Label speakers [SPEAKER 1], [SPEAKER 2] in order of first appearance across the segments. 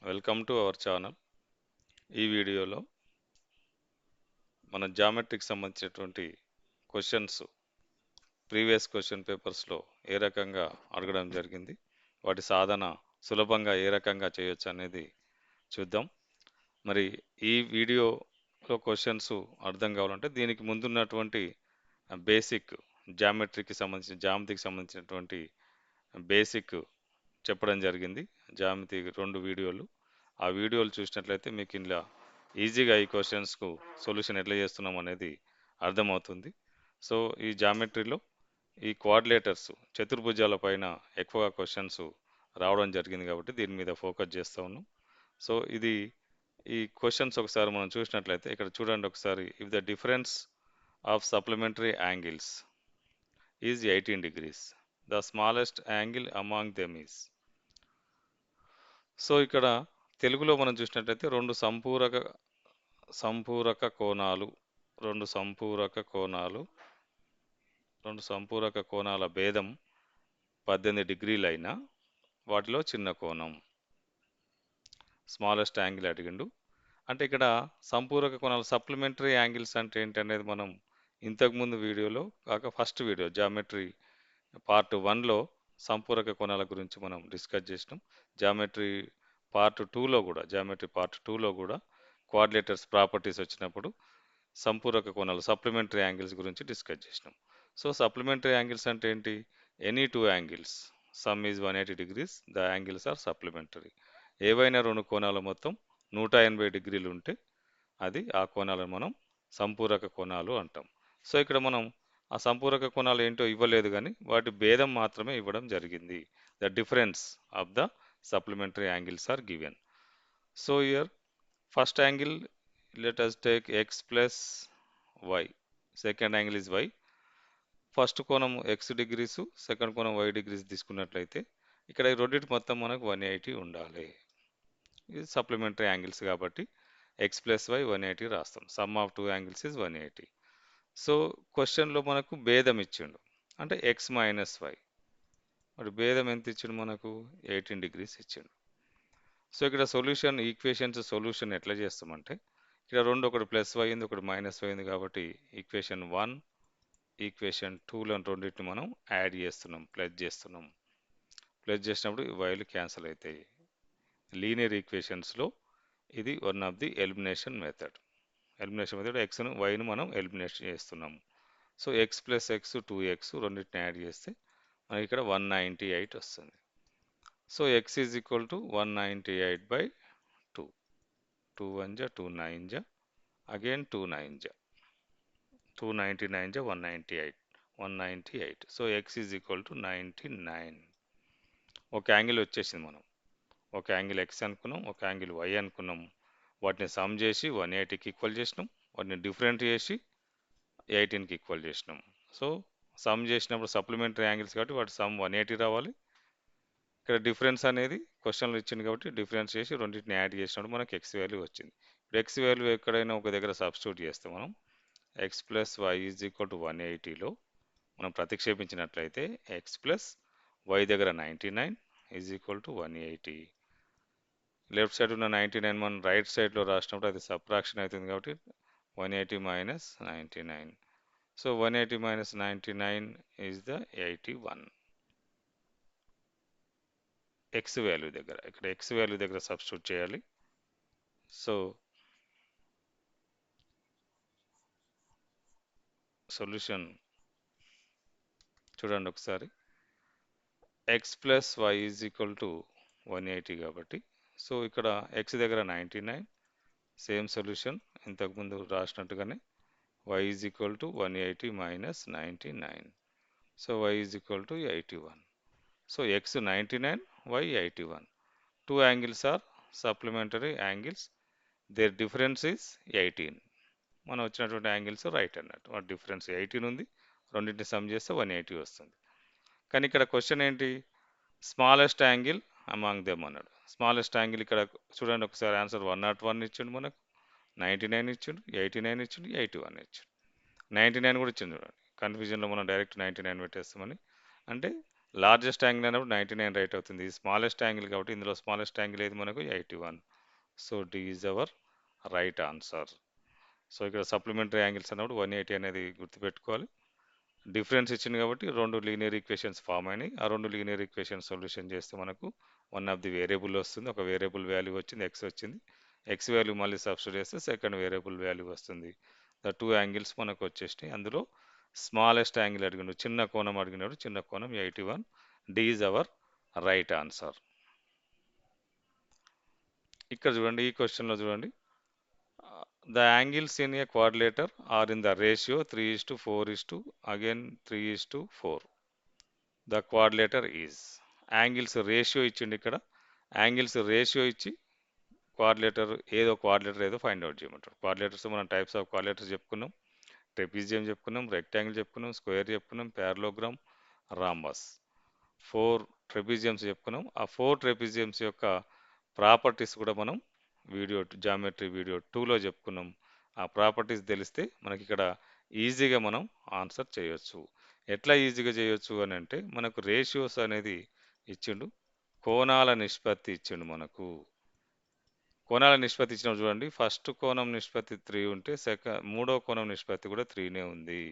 [SPEAKER 1] Welcome to our channel. ఈ వీడియోలో మన జామెట్రీకి సంబంధించినటువంటి క్వశ్చన్స్ ప్రీవియస్ క్వశ్చన్ పేపర్స్లో ఏ రకంగా అడగడం జరిగింది, వాటి సాధన సులభంగా ఏ రకంగా చేయొచ్చు అనేది చూద్దాం. మరి ఈ వీడియోలో క్వశ్చన్స్ అర్థం కావాలంటే దీనికి ముందున్నటువంటి బేసిక్ జామెట్రీకి సంబంధించినటువంటి బేసిక్ చెప్పడం జరిగింది. జామితి 2 వీడియోలు. ఆ వీడియోలు చూసినట్లయితే మీకు ఇలా ఈజీగా ఈ క్వశ్చన్స్‌కు సొల్యూషన్ ఎట్లా చేస్తున్నాం అనేది అర్థమవుతుంది. సో, ఈ జామెట్రీలో ఈ క్వాడ్రిలేటర్స్ చతుర్భుజాల పైన ఎక్కువగా క్వశ్చన్స్ రావడం జరిగింది కాబట్టి దీని మీద ఫోకస్ చేస్తా ఉన్నాం. సో, ఈ క్వశ్చన్స్ ఒకసారి మనం చూసినట్లయితే ఇక్కడ చూడండి ఒకసారి. If the difference of supplementary angles is 18 degrees. The smallest angle among them is. So, ఇక్కడ తెలుగులో మనం చూసినట్లయితే 2 సంపూరక కోణాలు, 2 సంపూరక కోణాలు, 2 సంపూరక కోణాల భేదం 18 డిగ్రీలైనా వాటిలో చిన్న కోణం స్మాలెస్ట్ యాంగిల్ అడిగిండు. అంటే ఇక్కడ సంపూరక కోణాలు సప్లిమెంటరీ యాంగిల్స్ అంటే ఏంటనేది మనం ఇంతకుముందు వీడియోలో ఫస్ట్ వీడియో జామెట్రీ పార్ట్ 1లో సంపూరక కోణాల గురించి మనం డిస్కస్ చేసినాం. జామెట్రీ పార్ట్ 2లో కూడా క్వాడ్రిలేటర్స్ ప్రాపర్టీస్ వచ్చినప్పుడు సంపూరక కోణాలు సప్లిమెంటరీ యాంగిల్స్ గురించి డిస్కస్ చేసినాం. సో, సప్లిమెంటరీ యాంగిల్స్ అంటే ఏంటి? Any 2 angles sum is 180 degrees, the angles are supplementary. ఏవైనా 2 కోణాలు మొత్తం 180 డిగ్రీలు ఉంటే ఆ కోణాలను మనం సంపూరక కోణాలు అంటాం. సో, ఇక్కడ మనం ఆ సంపూరక కోణాలు ఏంటో ఇవ్వలేదు కానీ వాటి భేదం మాత్రమే ఇవ్వడం జరిగింది. The difference of the supplementary angles are given. So here first angle, let us take x plus y. Second angle is y. First కోణం x డిగ్రీస్, సెకండ్ కోణం y డిగ్రీస్ తీసుకున్నట్లయితే ఇక్కడ ఈ రెండింటి మొత్తం మనకు 180 ఉండాలి. ఇది సప్లిమెంటరీ యాంగిల్స్ కాబట్టి x ప్లస్ y 180 రాస్తాం. Sum of 2 angles is 180. So, క్వశ్చన్లో మనకు భేదం ఇచ్చిండు అంటే x మైనస్ y. మరి భేదం ఎంత ఇచ్చిండు మనకు? 18 డిగ్రీస్ ఇచ్చిండు. సో, ఇక్కడ ఈక్వేషన్స్ సొల్యూషన్ ఎట్లా చేస్తామంటే ఇక్కడ ఒకటి ప్లస్ y ఉంది, ఒకటి మైనస్ y ఉంది కాబట్టి ఈక్వేషన్ 1, ఈక్వేషన్ 2లను రెండింటిని మనం యాడ్ చేస్తున్నాం, ప్లస్ చేస్తున్నాం. ప్లస్ చేసినప్పుడు వైలు క్యాన్సిల్ అవుతాయి. లీనియర్ ఈక్వేషన్స్లో ఇది one of the elimination method. ఎక్స్ను వైను మనం ఎలిమినేషన్ చేస్తున్నాము. So, x plus x 2x రెండింటిని యాడ్ చేస్తే మనకి ఇక్కడ 198 వస్తుంది. So, x is equal to 198/2. 2 1 జా 2 9 జా అగైన్ 2 9 జా 299 జా 198. So, x is equal to 99. ఒక యాంగిల్ వచ్చేసింది. మనం ఒక యాంగిల్ ఎక్స్ అనుకున్నాం, ఒక యాంగిల్ వై అనుకున్నాం. వాటిని సమ్ చేసి 180కి ఈక్వల్ చేసినాం, వాటిని డిఫరెంట్ చేసి 18కి ఈక్వల్ చేసినాం. సో, సమ్ చేసినప్పుడు సప్లిమెంటరీ యాంగిల్స్ కాబట్టి వాటి సమ్ 180 రావాలి. ఇక్కడ డిఫరెన్స్ అనేది క్వశ్చన్లో ఇచ్చింది కాబట్టి డిఫరెన్స్ చేసి రెండింటిని యాడ్ చేసినప్పుడు మనకి ఎక్స్ వాల్యూ వచ్చింది. ఇప్పుడు ఎక్స్ వాల్యూ ఎక్కడైనా ఒక దగ్గర సబ్స్టిట్యూట్ చేస్తే మనం x plus y is equal to 180లో మనం ప్రతిక్షేపించినట్లయితే ఎక్స్ ప్లస్ వై దగ్గర 99 is equal to 180. Left side ఉన్న 99 మనం రైట్ సైడ్లో రాసినప్పుడు అది సబ్ట్రాక్షన్ అవుతుంది కాబట్టి 180 minus 99. So, 180 minus 99 is the 81. X value దగ్గర ఇక్కడ ఎక్స్ వాల్యూ దగ్గర సబ్స్టిట్యూట్ చేయాలి. సో, సొల్యూషన్ చూడండి ఒకసారి. X plus y is equal to 180 కాబట్టి సో, ఇక్కడ ఎక్స్ దగ్గర 99, సేమ్ సొల్యూషన్ ఇంతకుముందు రాసినట్టుగానే y is equal to 180 minus 99. So, y is equal to 81. So, x 99, y 81. 2 angles are supplementary angles. Their difference is 18. మనం వచ్చినటువంటి angles right అన్నట్టు. వాటి difference 18 ఉంది, రెండింటిని సమ్ చేస్తే 180 వస్తుంది. కానీ ఇక్కడ క్వశ్చన్ ఏంటి? స్మాలెస్ట్ యాంగిల్ అమాంగ్ దెమ్ అన్నాడు. స్మాలెస్ట్ యాంగిల్ ఇక్కడ చూడండి ఒకసారి. ఆన్సర్ 101 ఇచ్చిండు, మనకు 99 ఇచ్చిండు, 89 ఇచ్చిండు, 81 ఇచ్చిండు, 99 కూడా ఇచ్చిండు. చూడండి, కన్ఫ్యూజన్లో మనం డైరెక్ట్ 99 పెట్టేస్తామని. అంటే లార్జెస్ట్ యాంగిల్ అయినప్పుడు 99 రైట్ అవుతుంది. స్మాలెస్ట్ యాంగిల్ కాబట్టి ఇందులో స్మాలెస్ట్ యాంగిల్ ఏది మనకు 81. So D is our right answer. So ఇక్కడ సప్లిమెంటరీ యాంగిల్స్ అన్నప్పుడు 180 అనేది గుర్తుపెట్టుకోవాలి. డిఫరెన్స్ ఇచ్చింది కాబట్టి 2 లీనియర్ ఈక్వేషన్స్ ఫామ్ అయినాయి. ఆ 2 లీనియర్ ఈక్వేషన్స్ సొల్యూషన్ చేస్తే మనకు వన్ ఆఫ్ ది వేరియబుల్ వస్తుంది. ఒక వేరియబుల్ వాల్యూ వచ్చింది, ఎక్స్ వచ్చింది. ఎక్స్ వాల్యూ మళ్ళీ సబ్స్టిట్యూట్ చేస్తే సెకండ్ వేరియబుల్ వాల్యూ వస్తుంది. ద టూ యాంగిల్స్ మనకు వచ్చేసినాయి. అందులో స్మాలెస్ట్ యాంగిల్ అడిగినాడు, చిన్న కోణం అడిగినాడు, చిన్న కోణం 81. D is our right answer. ఇక్కడ చూడండి, ఈ క్వశ్చన్లో చూడండి, the angles in a quadrilateral are in the ratio 3:4 again 3:4. The quadrilateral is, angles ratio ఇచ్చిండి. ఇక్కడ యాంగిల్స్ రేషియో ఇచ్చి క్వాడ్రిలేటర్ ఏదో ఫైండ్ అవుట్ చేయమంటారు. క్వాడ్రిలేటర్స్ మనం టైప్స్ ఆఫ్ క్వాడ్రిలేటర్స్ చెప్పుకున్నాం. ట్రెపిజియం చెప్పుకున్నాం, రెక్టాంగిల్ చెప్పుకున్నాం, స్క్వేర్ చెప్పుకున్నాం, ప్యారలోగ్రామ్, రాంబస్. 4 ట్రెపిజియమ్స్ చెప్పుకున్నాం. ఆ 4 ట్రెపిజియమ్స్ యొక్క ప్రాపర్టీస్ కూడా మనం జామెట్రీ వీడియో 2లో చెప్పుకున్నాం. ఆ ప్రాపర్టీస్ తెలిస్తే మనకి ఇక్కడ ఈజీగా మనం ఆన్సర్ చేయొచ్చు. ఎట్లా ఈజీగా చేయొచ్చు అని అంటే, మనకు రేషియోస్ అనేది ఇచ్చిండు, కోణాల నిష్పత్తి ఇచ్చిండు. మనకు కోణాల నిష్పత్తి ఇచ్చిన చూడండి, ఫస్ట్ కోణం నిష్పత్తి 3 ఉంటే మూడో కోణం నిష్పత్తి కూడా 3నే ఉంది.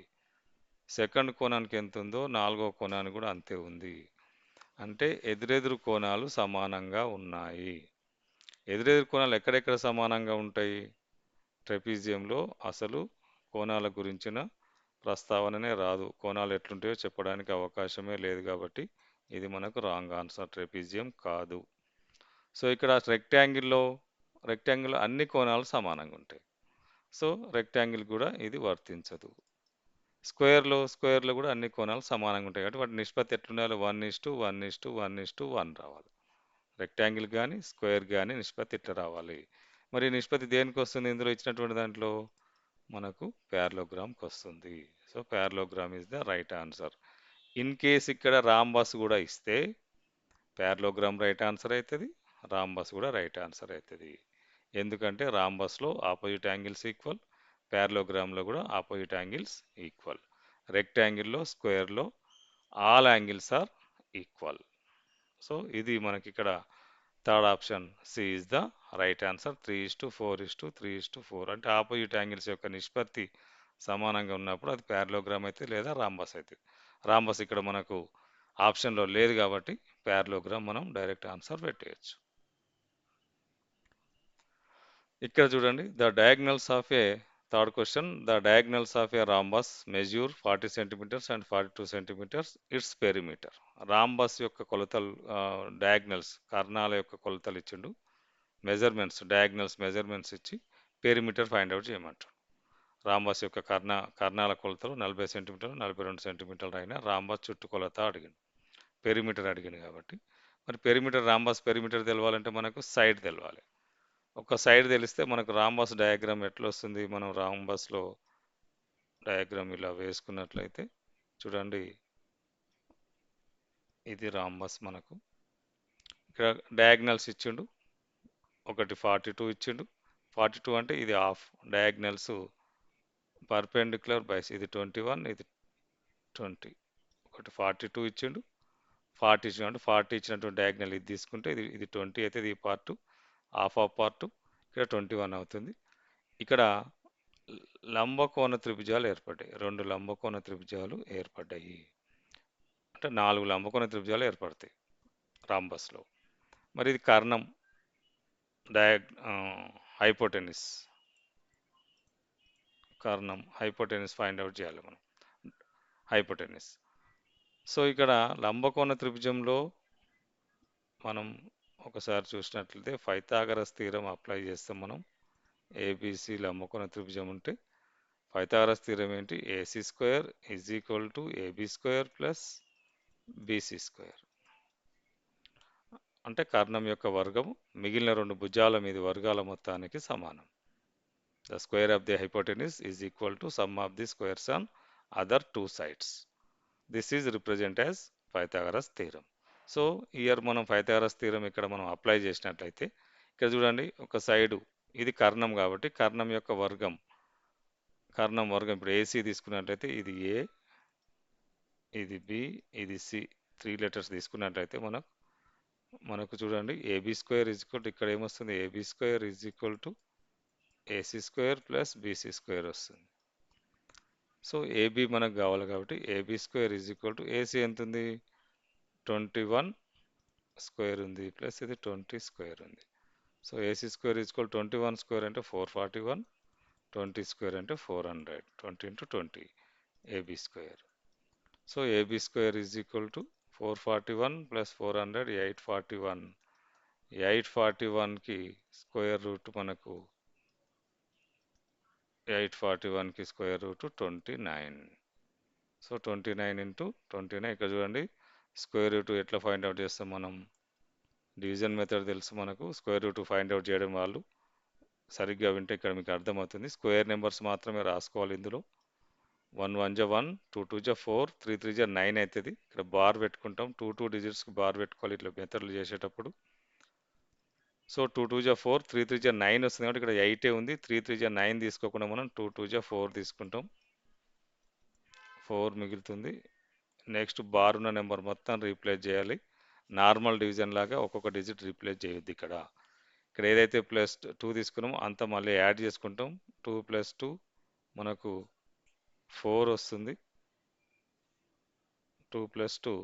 [SPEAKER 1] సెకండ్ కోణానికి ఎంత ఉందో నాలుగో కోణానికి కూడా అంతే ఉంది. అంటే ఎదురెదురు కోణాలు సమానంగా ఉన్నాయి. ఎదురెదురు కోణాలు ఎక్కడెక్కడ సమానంగా ఉంటాయి? ట్రెపీజియంలో అసలు కోణాల గురించిన ప్రస్తావననే రాదు. కోణాలు ఎట్లుంటాయో చెప్పడానికి అవకాశమే లేదు కాబట్టి ఇది మనకు రాంగ్ ఆన్సర్, ట్రెపీజియం కాదు. సో ఇక్కడ రెక్టాంగిల్లో అన్ని కోణాలు సమానంగా ఉంటాయి. సో రెక్టాంగిల్ కూడా ఇది వర్తించదు. స్క్వేర్లో కూడా అన్ని కోణాలు సమానంగా ఉంటాయి కాబట్టి వాటి నిష్పత్తి ఎట్లుండాలి? 1:1:1:1 రావాలి. రెక్టాంగిల్ కానీ స్క్వేర్ కానీ నిష్పత్తి ఇట్లా రావాలి. మరి నిష్పత్తి దేనికి వస్తుంది? ఇందులో ఇచ్చినటువంటి దాంట్లో మనకు ప్యారలోగ్రామ్కి వస్తుంది. So parallelogram is the right answer. In case ఇక్కడ రాంబస్ కూడా ఇస్తే ప్యారలోగ్రామ్ రైట్ ఆన్సర్ అవుతుంది, రాంబస్ కూడా రైట్ ఆన్సర్ అవుతుంది. ఎందుకంటే రాంబస్లో ఆపోజిట్ యాంగిల్స్ ఈక్వల్, ప్యారలోగ్రామ్లో కూడా ఆపోజిట్ యాంగిల్స్ ఈక్వల్. రెక్టాంగిల్లో స్క్వేర్లో all angles are equal. So ఇది మనకి ఇక్కడ third option C is the right answer. 3:4:3:4 అంటే ఆపోజిట్ యాంగిల్స్ యొక్క నిష్పత్తి సమానంగా ఉన్నప్పుడు అది ప్యారలోగ్రామ్ అయితే లేదా రాంబస్ అయితే. రాంబస్ ఇక్కడ మనకు ఆప్షన్లో లేదు కాబట్టి ప్యారలోగ్రామ్ మనం డైరెక్ట్ ఆన్సర్ పెట్టేయచ్చు. ఇక్కడ చూడండి, the diagonals of a third question, the diagonals of a rhombus measure 40 centimetres and 42 centimetres its perimeter. Rhombus యొక్క కొలతలు, డయాగ్నల్స్ కర్ణాల యొక్క కొలతలు ఇచ్చిండు, డయాగ్నల్స్ మెజర్మెంట్స్ ఇచ్చి పెరిమీటర్ ఫైండ్ అవుట్ చేయమంటారు. రాంబస్ యొక్క కర్ణాల కొలతలు 40 సెంటీమీటర్లు, 42 సెంటీమీటర్లు అయినా రాంబస్ చుట్టుకొలత అడిగింది, పెరిమీటర్ అడిగింది కాబట్టి మరి రాంబస్ పెరిమీటర్ తెలవాలంటే మనకు సైడ్ తెలవాలి. ఒక సైడ్ తెలిస్తే మనకు రాంబస్ డయాగ్రామ్ ఎట్లా వస్తుంది? మనం రాంబస్లో డయాగ్రామ్ ఇలా వేసుకున్నట్లయితే చూడండి, ఇది రాంబస్. మనకు ఇక్కడ డయాగ్నల్స్ ఇచ్చిండు, ఒకటి 42 ఇచ్చిండు. 42 అంటే ఇది హాఫ్. డయాగ్నల్స్ పర్పెండిక్యులర్ బైస్, ఇది 21, ఇది 20. ఒకటి 42 ఇచ్చిండు, 40 ఇచ్చిండు అంటే 40 ఇచ్చినటువంటి డయాగ్నల్ ఇది తీసుకుంటే ఇది 20 అయితే ఇది పార్ట్, హాఫ్ ఆఫ్ పార్ట్ ఇక్కడ 21 అవుతుంది. ఇక్కడ లంబకోణ త్రిభుజాలు ఏర్పడ్డాయి, 2 లంబకోణ త్రిభుజాలు ఏర్పడ్డాయి. అంటే 4 లంబకోణ త్రిభుజాలు ఏర్పడతాయి రాంబస్లో. మరి ఇది కర్ణం, హైపోటెనిస్, హైపోటెనిస్ ఫైండ్ అవుట్ చేయాలి మనం, హైపోటెనిస్. సో ఇక్కడ లంబకోణ త్రిభుజంలో మనం ఒకసారి చూసినట్లయితే పైథాగరస్ థీరం అప్లై చేస్తాం మనం. ఏబిసి లంబకోణ త్రిభుజం ఉంటే పైథాగరస్ థీరం ఏంటి? AC square is equal to AB square plus BC square. అంటే కర్ణం యొక్క వర్గము మిగిలిన 2 భుజాల మీద వర్గాల మొత్తానికి సమానం. The square of the hypotenuse is equal to some of the squares on other 2 sides. This is represent as Pythagoras theorem. So year మనం పైథాగరస్ థీరం ఇక్కడ మనం అప్లై చేసినట్లయితే ఇక్కడ చూడండి, ఒక సైడు ఇది కర్ణం కాబట్టి కర్ణం యొక్క వర్గం ఇప్పుడు ఏసీ తీసుకున్నట్లయితే ఇది ఏ, ఇది బి, ఇది సి, త్రీ లెటర్స్ తీసుకున్నట్లయితే మనకు చూడండి AB square is equal to ఇక్కడ ఏమొస్తుంది AB square is equal to AC square plus BC square వస్తుంది. సో ఏబీ మనకు కావాలి కాబట్టి AB square is equal to AC ఎంత ఉంది 21 స్క్వేర్ ఉంది ప్లస్ ఇది 20 స్క్వేర్ ఉంది. So AC square is equal 21 square అంటే 441, 20 స్క్వేర్ అంటే 400, 20 into 20 AB square. So AB square is equal to 441 plus 400 841. 841కి స్క్వేర్ రూట్ మనకు 841కి స్క్వేర్ రూట్ 29. సో 29 ఇంటూ 29 ఇక్కడ చూడండి స్క్వేర్ రూట్ ఎట్లా ఫైండ్ అవుట్ చేస్తాం మనం డివిజన్ మెథడ్ తెలుసు మనకు స్క్వేర్ రూట్ ఫైండ్ అవుట్ చేయడం వాళ్ళు సరిగ్గా వింటే ఇక్కడ మీకు అర్థమవుతుంది స్క్వేర్ నెంబర్స్ మాత్రమే రాసుకోవాలి ఇందులో 1 1 జా 1 2 2 జా 4 3 3 జా 9 అవుతుంది ఇక్కడ బార్ పెట్టుకుంటాం 2 డిజిట్స్కి బార్ పెట్టుకోవాలి ఇట్లా మెథడ్లు చేసేటప్పుడు. సో 2 2 జా 4 3 3 జా 9 వస్తుంది కాబట్టి ఇక్కడ 8 ఉంది 3 3 జా 9 తీసుకోకుండా మనం 2 2 జా 4 తీసుకుంటాం 4 మిగులుతుంది. నెక్స్ట్ బార్ ఉన్న నెంబర్ మొత్తం రీప్లేస్ చేయాలి నార్మల్ డివిజన్ లాగా ఒక్కొక్క డిజిట్ రీప్లేస్ చేయొద్దు ఇక్కడ ఏదైతే ప్లస్ 2 తీసుకున్నామో అంత మళ్ళీ యాడ్ చేసుకుంటాం 2 + 2 మనకు 4 వస్తుంది 2 + 2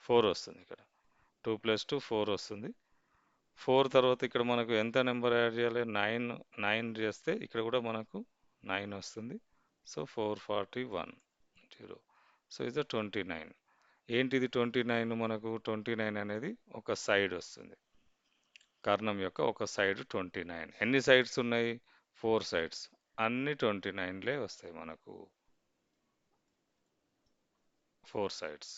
[SPEAKER 1] 4 వస్తుంది ఇక్కడ 2 + 2 4 వస్తుంది 4 తర్వాత ఇక్కడ మనకు ఎంత నెంబర్ యాడ్ చేయాలి 9 చేస్తే ఇక్కడ కూడా మనకు 9 వస్తుంది. సో 441 0. సో ఇది 29. ఏంటిది 29 మనకు 29 అనేది ఒక సైడ్ వస్తుంది కర్ణం యొక్క ఒక సైడ్ 29. ఎన్ని సైడ్స్ ఉన్నాయి 4 సైడ్స్ అన్ని 29లే వస్తాయి మనకు 4 సైడ్స్.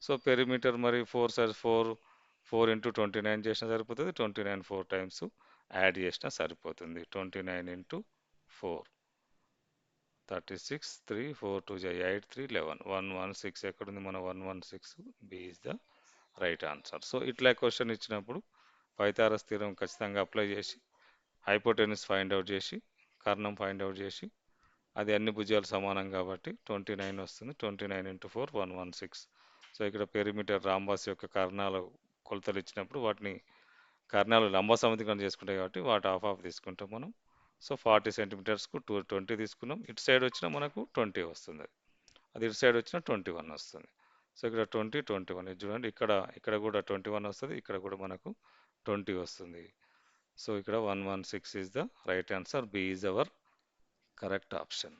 [SPEAKER 1] సో పెరిమీటర్ మరి 4 సైడ్స్ 4 ఇంటూ 29 చేసినా సరిపోతుంది 29 4 టైమ్స్ యాడ్ చేసినా సరిపోతుంది 29 ఇంటూ 4 36 3 4 2 8 3 11 116 ఎక్కడుంది మన 116 B is the right answer. So ఇట్లా క్వశ్చన్ ఇచ్చినప్పుడు పైథాగరస్ థీరం ఖచ్చితంగా అప్లై చేసి హైపోటెన్యూస్ ఫైండ్ అవుట్ చేసి కర్ణం ఫైండ్ అవుట్ చేసి అది అన్ని భుజాలు సమానం కాబట్టి 29 వస్తుంది 29 ఇంటూ 4 116. సో ఇక్కడ పెరిమీటర్ రాంబాస్ యొక్క కర్ణాల కొలతలు ఇచ్చినప్పుడు వాటిని కర్ణాలు లంబ సమతికరణ చేసుకుంటాయి కాబట్టి వాటి హాఫ్ తీసుకుంటాం మనం. సో 40 సెంటీమీటర్స్కు 20 తీసుకున్నాం ఇటు సైడ్ వచ్చినా మనకు 20 వస్తుంది అది ఇటు సైడ్ వచ్చినా 21 వస్తుంది. సో ఇక్కడ 20 21 ఇది చూడండి ఇక్కడ కూడా 21 వస్తుంది ఇక్కడ కూడా మనకు 20 వస్తుంది. సో ఇక్కడ 116 is the right answer B is our correct option.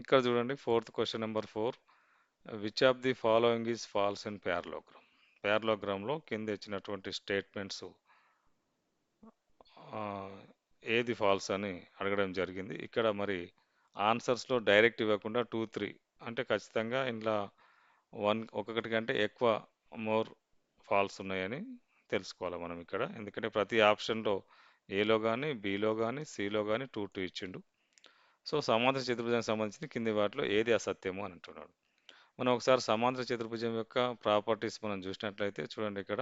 [SPEAKER 1] ఇక్కడ చూడండి fourth question number 4 which of the following is false in parallelogram. ప్యారలోగ్రామ్లో కింద ఇచ్చినటువంటి స్టేట్మెంట్స్ ఏది ఫాల్స్ అని అడగడం జరిగింది. ఇక్కడ మరి ఆన్సర్స్లో డైరెక్ట్ ఇవ్వకుండా 2 3 అంటే ఖచ్చితంగా ఇంట్లో ఒక్కొక్కటి కంటే ఎక్కువ మోర్ ఫాల్స్ ఉన్నాయని తెలుసుకోవాలి మనం ఇక్కడ ఎందుకంటే ప్రతి ఆప్షన్లో ఏలో కానీ బిలో కానీ సిలో కానీ 2 2 ఇచ్చిండు. సో సమాంతర చతుర్భుజానికి సంబంధించి కింది వాటిలో ఏది అసత్యము అని అంటున్నాడు. మనం ఒకసారి సమాంతర చతుర్భుజం యొక్క ప్రాపర్టీస్ మనం చూసినట్లయితే చూడండి ఇక్కడ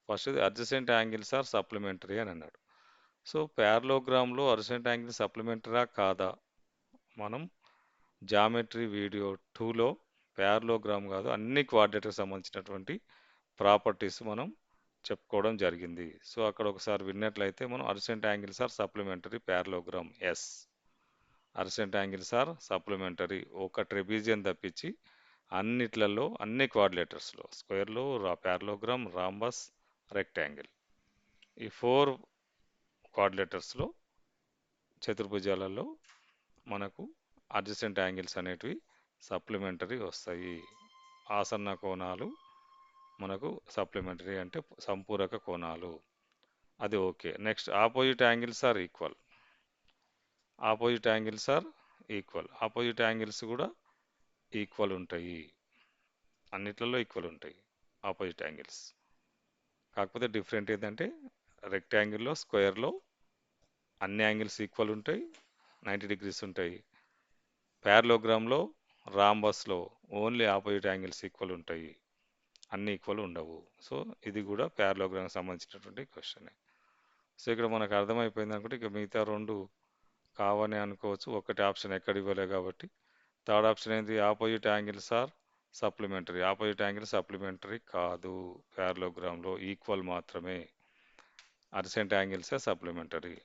[SPEAKER 1] first adjacent angles are supplementary అని అన్నాడు. సో ప్యారలోగ్రామ్లో అడ్జసెంట్ యాంగిల్ సప్లిమెంటరా కాదా మనం జామెట్రీ వీడియో 2లో ప్యారలోగ్రామ్ కాదు అన్ని క్వాడ్రేటర్కి సంబంధించినటువంటి ప్రాపర్టీస్ మనం చెప్పుకోవడం జరిగింది. సో అక్కడ ఒకసారి విన్నట్లయితే మనం adjacent angles are supplementary parallelogram as adjacent angles are supplementary ఒక ట్రెపీజియన్ తప్పించి అన్నిట్లలో అన్ని క్వాడ్రిలేటర్స్లో స్క్వేర్లో ప్యారలోగ్రామ్ రాంబస్ రెక్టాంగిల్ ఈ 4 క్వాడ్రిలేటర్స్లో చతుర్భుజాలలో మనకు అడ్జసెంట్ యాంగిల్స్ అనేటివి సప్లిమెంటరీ వస్తాయి. ఆసన్న కోణాలు మనకు సప్లిమెంటరీ అంటే సంపూరక కోణాలు అది okay. Next opposite angles are equal opposite angles are equal opposite angles కూడా ఈక్వల్ ఉంటాయి అన్నిట్లలో ఈక్వల్ ఉంటాయి ఆపోజిట్ యాంగిల్స్. కాకపోతే డిఫరెంట్ ఏంటంటే రెక్టాంగిల్లో స్క్వేర్లో అన్ని యాంగిల్స్ ఈక్వల్ ఉంటాయి 90 డిగ్రీస్ ఉంటాయి. ప్యారలోగ్రామ్లో రాంబస్లో ఓన్లీ ఆపోజిట్ యాంగిల్స్ ఈక్వల్ ఉంటాయి, అన్ని ఈక్వల్ ఉండవు. సో ఇది కూడా ప్యారలోగ్రామ్కి సంబంధించినటువంటి క్వశ్చన్. సో ఇక్కడ మనకు అర్థమైపోయింది అనుకుంటే ఇక మిగతా రెండు కావని అనుకోవచ్చు. ఒకటి ఆప్షన్ ఎక్కడ ఇవ్వలే కాబట్టి. థర్డ్ ఆప్షన్ ఏంటి? Opposite angles are supplementary. Opposite angle supplementary కాదు, ప్యారలోగ్రామ్లో ఈక్వల్ మాత్రమే. Adjacent angles supplementary.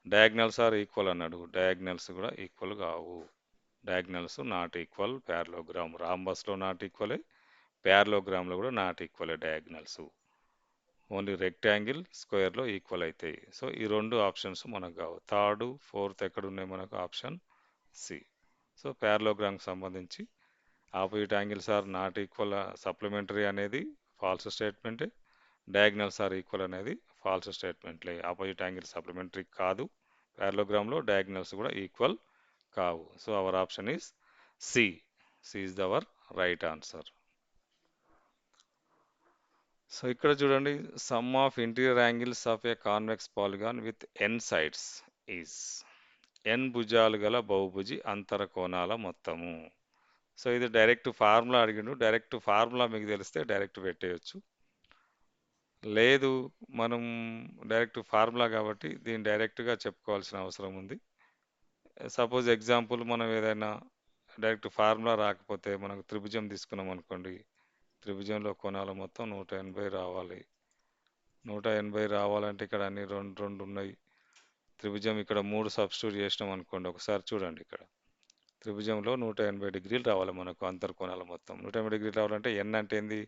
[SPEAKER 1] Diagonals are equal అన్నాడు, డయాగ్నల్స్ కూడా ఈక్వల్ కావు. Diagonals not equal parallelogram. రాంబస్లో నాట్ ఈక్వలే, ప్యారలోగ్రామ్లో కూడా నాట్ ఈక్వలే డయాగ్నల్స్. ఓన్లీ రెక్టాంగిల్ స్క్వేర్లో ఈక్వల్ అవుతాయి. సో ఈ రెండు ఆప్షన్స్ మనకు కావు. థర్డ్ ఫోర్త్ ఎక్కడ ఉన్నాయి మనకు? Option C. సో ప్యారలోగ్రామ్కి సంబంధించి opposite angles are not equal supplementary అనేది ఫాల్స్ స్టేట్మెంటే, డయాగ్నల్స్ ఆర్ ఈక్వల్ అనేది ఫాల్స్ స్టేట్మెంట్లే. ఆపోజిట్ యాంగిల్ సప్లిమెంటరీ కాదు ప్యారలోగ్రామ్లో, డయాగ్నల్స్ కూడా ఈక్వల్ కావు. So our option is C. C is our right answer. So ఇక్కడ చూడండి, sum of interior angles of a convex polygon with n sides is. N భుజాలు గల బహుభుజి అంతర కోణాల మొత్తము. సో ఇది డైరెక్ట్ ఫార్ములా అడిగిండు. డైరెక్ట్ ఫార్ములా మీకు తెలిస్తే డైరెక్ట్ పెట్టేయచ్చు. లేదు, మనం డైరెక్ట్ ఫార్ములా కాబట్టి దీన్ని డైరెక్ట్గా చెప్పుకోవాల్సిన అవసరం ఉంది. సపోజ్ ఎగ్జాంపుల్ మనం ఏదైనా డైరెక్ట్ ఫార్ములా రాకపోతే మనకు త్రిభుజం తీసుకున్నాం అనుకోండి. త్రిభుజంలో కోణాల మొత్తం 180 రావాలి. 180 రావాలంటే ఇక్కడ అన్ని రెండు రెండు ఉన్నాయి. త్రిభుజం ఇక్కడ 3 సబ్స్టిట్యూట్ చేసినాం అనుకోండి. ఒకసారి చూడండి, ఇక్కడ త్రిభుజంలో 180 డిగ్రీలు రావాలి మనకు అంతర్కోణాల మొత్తం. 180 డిగ్రీలు రావాలంటే ఎన్ అంటే ఏంది?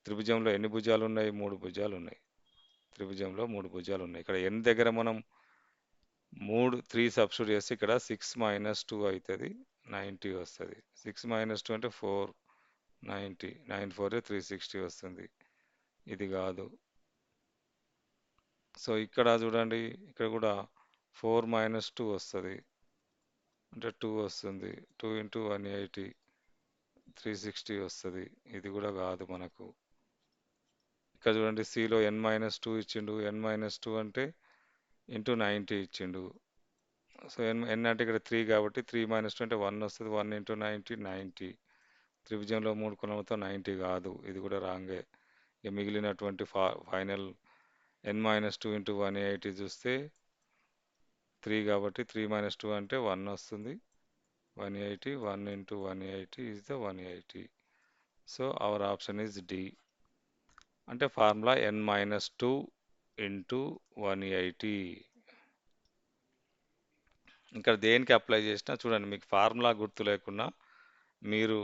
[SPEAKER 1] త్రిభుజంలో ఎన్ని భుజాలు ఉన్నాయి? 3 భుజాలు ఉన్నాయి. త్రిభుజంలో 3 భుజాలు ఉన్నాయి. ఇక్కడ ఎన్ దగ్గర మనం 3 సబ్స్టిట్యూట్ చేస్తే ఇక్కడ 6 - 2 అవుతుంది, 90 వస్తుంది. 6 - 2 అంటే 4, 90, 9 4 360 వస్తుంది. ఇది కాదు. సో ఇక్కడ చూడండి, ఇక్కడ కూడా 4 - 2 వస్తుంది, అంటే 2 వస్తుంది. 2 × 180, 360 వస్తుంది. ఇది కూడా కాదు మనకు. ఇక్కడ చూడండి, సిలో n-2 ఇచ్చిండు. n-2 అంటే ఇంటూ 90 ఇచ్చిండు. సో n అంటే ఇక్కడ 3 కాబట్టి 3 - 2 అంటే 1 వస్తుంది. 1 × 90, 90. త్రిభుజంలో 3 కోణాలతో 90 కాదు, ఇది కూడా రాంగే. ఇక మిగిలినటువంటి ఫైనల్ n-2 × 180 చూస్తే 3 కాబట్టి 3 - 2 అంటే 1 వస్తుంది. 180, 1 × 180 is the 180. So our option is D. అంటే ఫార్ములా n-2 × 180. ఇక్కడ దేనికి అప్లై చేసినా చూడండి, మీకు ఫార్ములా గుర్తు లేకున్నా మీరు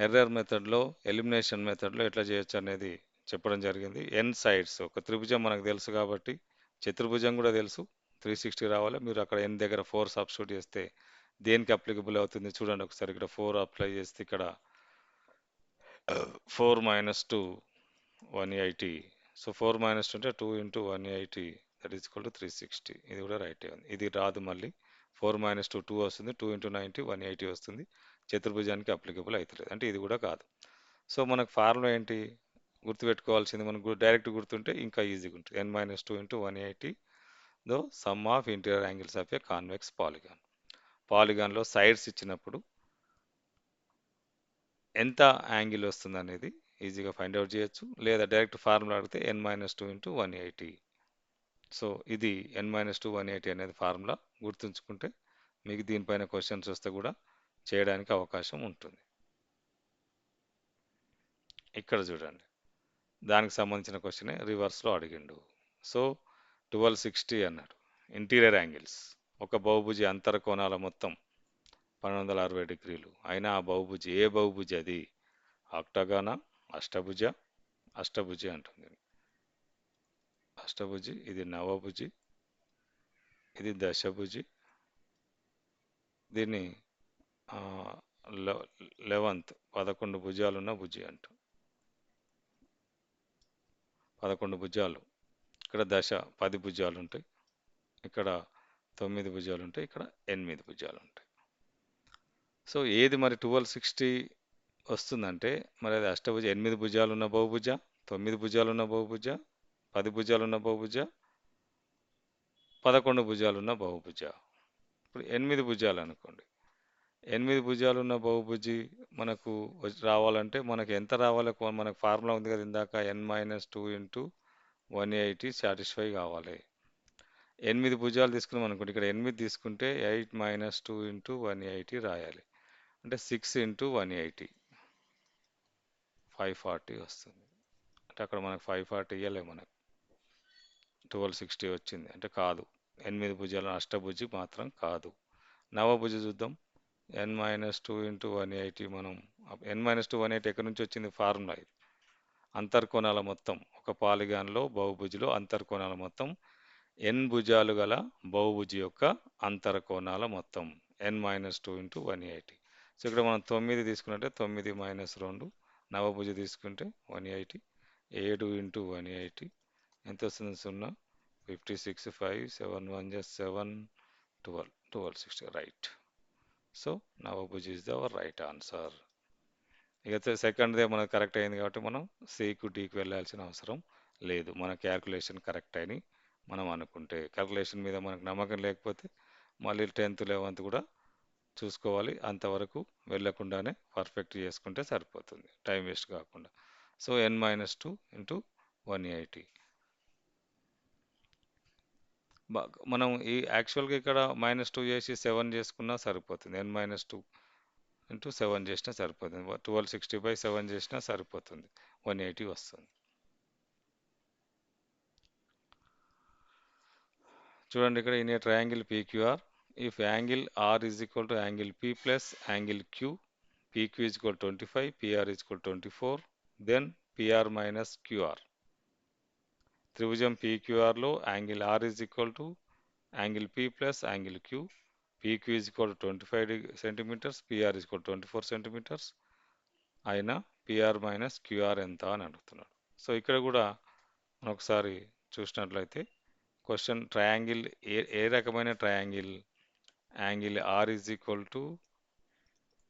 [SPEAKER 1] ఎర్రర్ మెథడ్లో, ఎలిమినేషన్ మెథడ్లో ఎట్లా చేయొచ్చు అనేది చెప్పడం జరిగింది. ఎన్ సైడ్స్, ఒక త్రిభుజం మనకు తెలుసు కాబట్టి చతుర్భుజం కూడా తెలుసు. 360 రావాలి. మీరు అక్కడ ఎన్ దగ్గర 4 సబ్స్టిట్యూట్ చేస్తే దేనికి అప్లికబుల్ అవుతుంది చూడండి ఒకసారి. ఇక్కడ 4 అప్లై చేస్తే ఇక్కడ 4 - 2 180. సో 4 - 2 అంటే 2 × 180, దట్ ఈస్ ఈక్వల్ టు 360. ఇది కూడా రైటే ఉంది. ఇది రాదు మళ్ళీ. 4 - 2 2 వస్తుంది. 2 × 90 180 వస్తుంది. చతుర్భుజానికి అప్లికబుల్ అవుతలేదు, అంటే ఇది కూడా కాదు. సో మనకు ఫార్ములా ఏంటి గుర్తుపెట్టుకోవాల్సింది? మనకు డైరెక్ట్ గుర్తుంటే ఇంకా ఈజీగా ఉంటుంది. n-2 × 180 though sum of interior angles of a convex polygon. పాలిగాన్లో సైడ్స్ ఇచ్చినప్పుడు ఎంత యాంగిల్ వస్తుంది అనేది ఈజీగా ఫైండ్ అవుట్ చేయొచ్చు. లేదా డైరెక్ట్ ఫార్ములా అడిగితే n-2 × 180. సో ఇది n-2 180 అనేది ఫార్ములా గుర్తుంచుకుంటే మీకు దీనిపైన క్వశ్చన్స్ వస్తే కూడా చేయడానికి అవకాశం ఉంటుంది. ఇక్కడ చూడండి, దానికి సంబంధించిన క్వశ్చనే రివర్స్లో అడిగిండు. సో 1260 అన్నాడు. ఇంటీరియర్ యాంగిల్స్, ఒక బహుభుజి అంతర కోణాల మొత్తం 1260 డిగ్రీలు. అయినా ఆ బహుభుజి ఏ బహుభుజి? అది ఆక్టాగానా, అష్టభుజ? అష్టభుజి అంటుంది. అష్టభుజి, ఇది నవభుజి, ఇది దశభుజి, దీన్ని 11th 11 భుజాలున్న భుజి అంటాం. 11 భుజాలు. ఇక్కడ దశ 10 భుజాలు ఉంటాయి, ఇక్కడ 9 భుజాలు ఉంటాయి, ఇక్కడ 8 భుజాలు ఉంటాయి. సో ఏది మరి 1260 వస్తుందంటే, మరి అది అష్టభుజ 8 భుజాలు ఉన్న బహుభుజ, 9 భుజాలు ఉన్న బహుభుజ, 10 భుజాలు ఉన్న బహుభుజ, 11 భుజాలు ఉన్న బహుభుజ. ఇప్పుడు 8 భుజాలు అనుకోండి. 8 భుజాలు ఉన్న బహుభుజి మనకు రావాలంటే మనకు ఎంత రావాలి? మనకు ఫార్ములా ఉంది కదా ఇందాక n-2 ఇంటూ 180 సాటిస్ఫై కావాలి. 8 భుజాలు తీసుకున్నాం అనుకోండి, ఇక్కడ 8 తీసుకుంటే 8 - 2 ఇంటూ 180 రాయాలి. అంటే 6 ఇంటూ 180 540 వస్తుంది. అంటే అక్కడ మనకు 540 ఇవ్వలే, మనకు 1260 వచ్చింది. అంటే కాదు, 8 భుజాలు అష్టభుజి మాత్రం కాదు. నవభుజి చూద్దాం. n-2 ఇంటూ 180 మనం n-2 180 ఎక్కడి నుంచి వచ్చింది? ఫార్ములా ఇది. అంతర్కోణాల మొత్తం ఒక పాలిగాన్లో బహుభుజిలో అంతర్కోణాల మొత్తం n భుజాలు గల బహుభుజి యొక్క అంతరకోణాల మొత్తం n-2 ఇంటూ 180. సో ఇక్కడ మనం 9 తీసుకున్నట్టే 9 - 2 నవభుజి తీసుకుంటే 180 7 ఇంటూ 180 ఎంత వస్తుంది? 0 56 5 7 1 7 12 1260 రైట్. సో నవభుజి ఇస్ అవర్ రైట్ ఆన్సర్. ఇక సెకండ్దే మనకు కరెక్ట్ అయింది కాబట్టి మనం సికు డీకి వెళ్ళాల్సిన అవసరం లేదు. మన క్యాల్కులేషన్ కరెక్ట్ అని మనం అనుకుంటే, క్యాల్కులేషన్ మీద మనకు నమ్మకం లేకపోతే మళ్ళీ 10th 11th కూడా చూసుకోవాలి. అంతవరకు వెళ్ళకుండానే పర్ఫెక్ట్ చేసుకుంటే సరిపోతుంది, టైం వేస్ట్ కాకుండా. So n-2 into 180. మనం ఈ యాక్చువల్గా ఇక్కడ -2 చేసి 7 చేసుకున్నా సరిపోతుంది. n-2 ఇంటూ 7 చేసినా సరిపోతుంది. 1260/7 చేసినా సరిపోతుంది, 180 వస్తుంది. చూడండి ఇక్కడ in a triangle PQR, if angle R is equal to angle P plus angle Q, PQ is equal to 25, PR is equal to 24, then PR minus QR. త్రిభుజం PQR లో angle R is equal to angle P plus angle Q, PQ is equal to 25 centimetres, PR is equal to 24 centimetres అయినా PR minus QR ఎంత అని అడుగుతున్నాడు. So ఇక్కడ కూడా మనం ఒకసారి చూసినట్లయితే క్వశ్చన్ ట్రయాంగిల్ ఏ రకమైన triangle? Angle R is equal to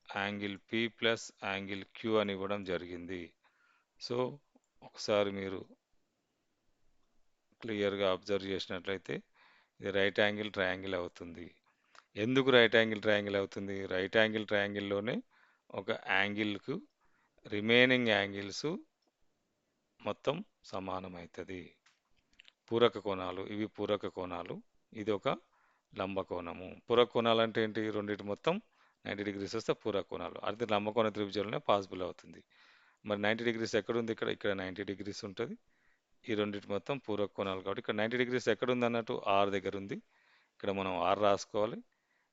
[SPEAKER 1] angle P plus angle Q అని ఇవ్వడం జరిగింది. సో ఒకసారి మీరు క్లియర్గా అబ్జర్వ్ చేసినట్లయితే ఇది రైట్ యాంగిల్ ట్రయాంగిల్ అవుతుంది. ఎందుకు రైట్ యాంగిల్ ట్రయాంగిల్ అవుతుంది? రైట్ యాంగిల్ ట్రయాంగిల్లోనే ఒక యాంగిల్కు రిమైనింగ్ యాంగిల్స్ మొత్తం సమానమవుతుంది. పూరక కోణాలు, ఇవి పూరక కోణాలు, ఇది ఒక లంబ కోణము. పూరక కోణాలు అంటే ఏంటి? రెండింటి మొత్తం 90 degrees వస్తే పూరక కోణాలు. అది లంబకోణ త్రిభుజంలోనే పాసిబుల్ అవుతుంది. మరి 90 degrees ఎక్కడుంది? ఇక్కడ ఇక్కడ 90 degrees ఉంటుంది. ఈ రెండింటి మొత్తం పూరక కోణాలు కాబట్టి ఇక్కడ 90 degrees ఎక్కడుంది అన్నట్టు? ఆర్ దగ్గర ఉంది. ఇక్కడ మనం ఆర్ రాసుకోవాలి.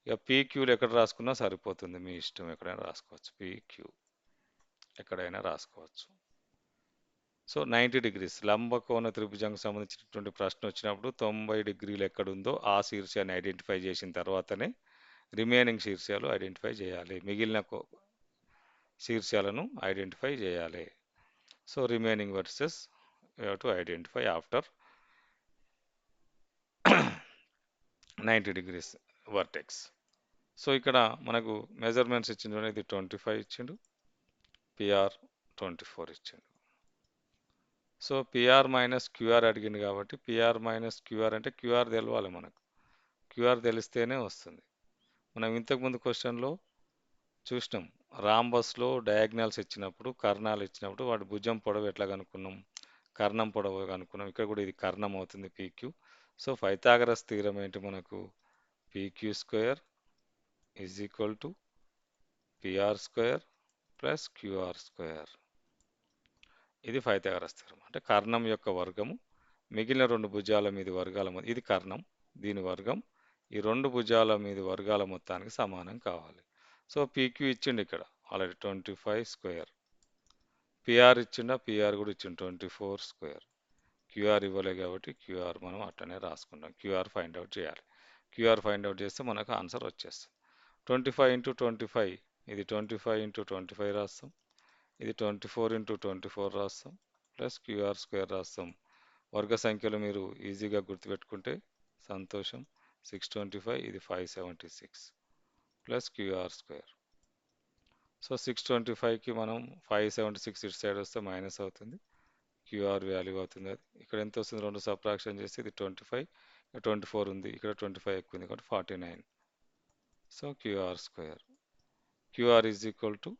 [SPEAKER 1] ఇక పీక్యూలు ఎక్కడ రాసుకున్నా సరిపోతుంది, మీ ఇష్టం, ఎక్కడైనా రాసుకోవచ్చు. పీక్యూ ఎక్కడైనా రాసుకోవచ్చు. సో 90 degrees లంబకోణ త్రిభుజంకి సంబంధించినటువంటి ప్రశ్న వచ్చినప్పుడు 90 డిగ్రీలు ఎక్కడుందో ఆ శీర్షాన్ని ఐడెంటిఫై చేసిన తర్వాతనే రిమైనింగ్ శీర్షాలు ఐడెంటిఫై చేయాలి. మిగిలిన శీర్షాలను ఐడెంటిఫై చేయాలి. So remaining versus you have to identify after 90 degrees vertex. So ఇక్కడ మనకు మెజర్మెంట్స్ ఇచ్చిండు, ఇది 25 ఇచ్చిండు, పిఆర్ 24 ఇచ్చిండు. సో పిఆర్ మైనస్ క్యూఆర్ అడిగింది కాబట్టి పిఆర్ మైనస్ క్యూఆర్ అంటే క్యూఆర్ తెలవాలి మనకు. క్యూఆర్ తెలిస్తేనే వస్తుంది. మనం ఇంతకుముందు క్వశ్చన్లో చూసినాం, రాంబస్లో డయాగ్నల్స్ ఇచ్చినప్పుడు, కర్ణాలు ఇచ్చినప్పుడు వాటి భుజం పొడవు ఎట్లా కనుక్కున్నాం? కర్ణం పొడవు కనుక్కున్నాం. ఇక్కడ కూడా ఇది కర్ణం అవుతుంది, పీక్యూ. సో పైథాగరస్ థీరం ఏంటి మనకు? PQ square is equal to PR square plus QR square. ఇది పైథాగరస్ థీరం. అంటే కర్ణం యొక్క వర్గము మిగిలిన రెండు భుజాల మీది వర్గాల ఇది కర్ణం, దీని వర్గం ఈ రెండు భుజాల మీది వర్గాల మొత్తానికి సమానం కావాలి. సో పీక్యూ ఇచ్చిండు ఇక్కడ ఆల్రెడీ 25 స్క్వేర్. పిఆర్ ఇచ్చిండా? పిఆర్ కూడా ఇచ్చిండు 24 స్క్వేర్. క్యూఆర్ ఇవ్వలే కాబట్టి క్యూఆర్ మనం అట్టనే రాసుకుంటాం. క్యూఆర్ ఫైండ్ అవుట్ చేయాలి. క్యూఆర్ ఫైండ్ అవుట్ చేస్తే మనకు ఆన్సర్ వచ్చేస్తుంది. 25 ఇంటూ 25, ఇది 25 ఇంటూ 25 రాస్తాం, ఇది 24 ఇంటూ 24 రాస్తాం, ప్లస్ క్యూఆర్ స్క్వేర్ రాస్తాం. వర్గ సంఖ్యలు మీరు ఈజీగా గుర్తుపెట్టుకుంటే సంతోషం. 625, ఇది 576 ప్లస్ క్యూఆర్ స్క్వేర్. సో 625కి మనం 576 ఇటు సైడ్ వస్తే మైనస్ అవుతుంది, క్యూఆర్ వాల్యూ అవుతుంది. అది ఇక్కడ ఎంత వస్తుంది? రెండు సబ్ట్రాక్షన్ చేస్తే ఇది 25, 24 ఉంది, ఇక్కడ 25 ఎక్కువ ఉంది కాబట్టి 49. So QR square QR is equal to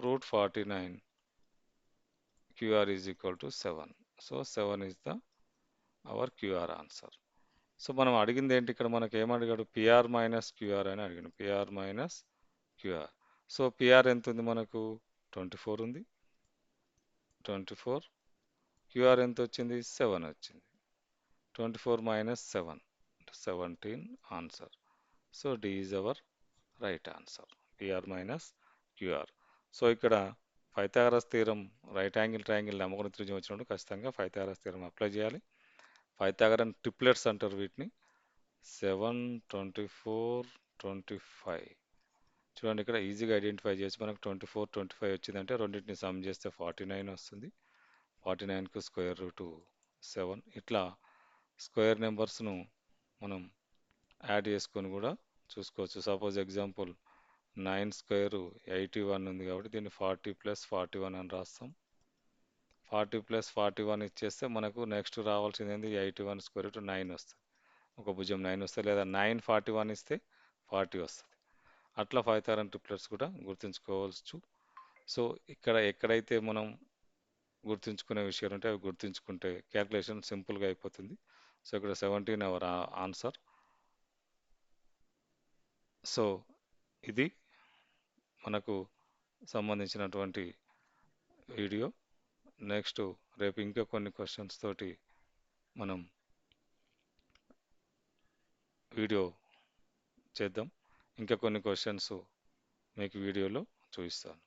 [SPEAKER 1] root 49, QR is equal to 7. So 7 is the our QR answer. So మనం అడిగింది ఏంటి ఇక్కడ మనకి ఏం అడిగాడు పిఆర్ మైనస్ క్యూఆర్ అని అడిగాడు PR minus QR. So PR ఎంత ఉంది మనకు 24 ఉంది 24 క్యూఆర్ ఎంత వచ్చింది 7 వచ్చింది 24 minus 7 17 answer. So D is our right answer PR minus QR. So ఇక్కడ Pythagoras theorem right angle triangle నమ్మకం త్రిభుజం వచ్చినప్పుడు ఖచ్చితంగా పైథాగరస్ థీరం అప్లై చేయాలి. పైథాగరన్ ట్రిప్లెట్స్ అంటారు వీటిని 7 24 25. చూడండి ఇక్కడ ఈజీగా ఐడెంటిఫై చేసి మనకు 24 25 వచ్చిందంటే రెండింటిని సమ్ చేస్తే 49 వస్తుంది 49కు స్క్వేర్ రూట్ 7. ఇట్లా స్క్వేర్ నెంబర్స్ను మనం యాడ్ చేసుకొని కూడా చూసుకోవచ్చు. సపోజ్ ఎగ్జాంపుల్ 9 స్క్వేర్ 81 ఉంది కాబట్టి దీన్ని 40 ప్లస్ 41 అని రాస్తాం. 40 ప్లస్ 41 ఇచ్చేస్తే మనకు నెక్స్ట్ రావాల్సింది ఏంది 81 స్క్వేర్ రూట్ 9 వస్తుంది. ఒక భుజం 9 వస్తుంది లేదా 9 41 ఇస్తే 40 వస్తుంది. అట్లా పైథాగరన్ ట్రిప్లెట్స్ కూడా గుర్తుంచుకోవచ్చు. సో ఇక్కడ ఎక్కడైతే మనం గుర్తుంచుకునే విషయాలు ఉంటే అవి గుర్తుంచుకుంటే క్యాల్కులేషన్ సింపుల్గా అయిపోతుంది. సో ఇక్కడ 17 అవర్ ఆన్సర్. సో ఇది మనకు సంబంధించినటువంటి వీడియో. నెక్స్ట్ రేపు ఇంకా కొన్ని క్వశ్చన్స్ తోటి మనం వీడియో చేద్దాం. ఇంకా కొన్ని క్వశ్చన్స్ మీకు వీడియోలో చూపిస్తాను.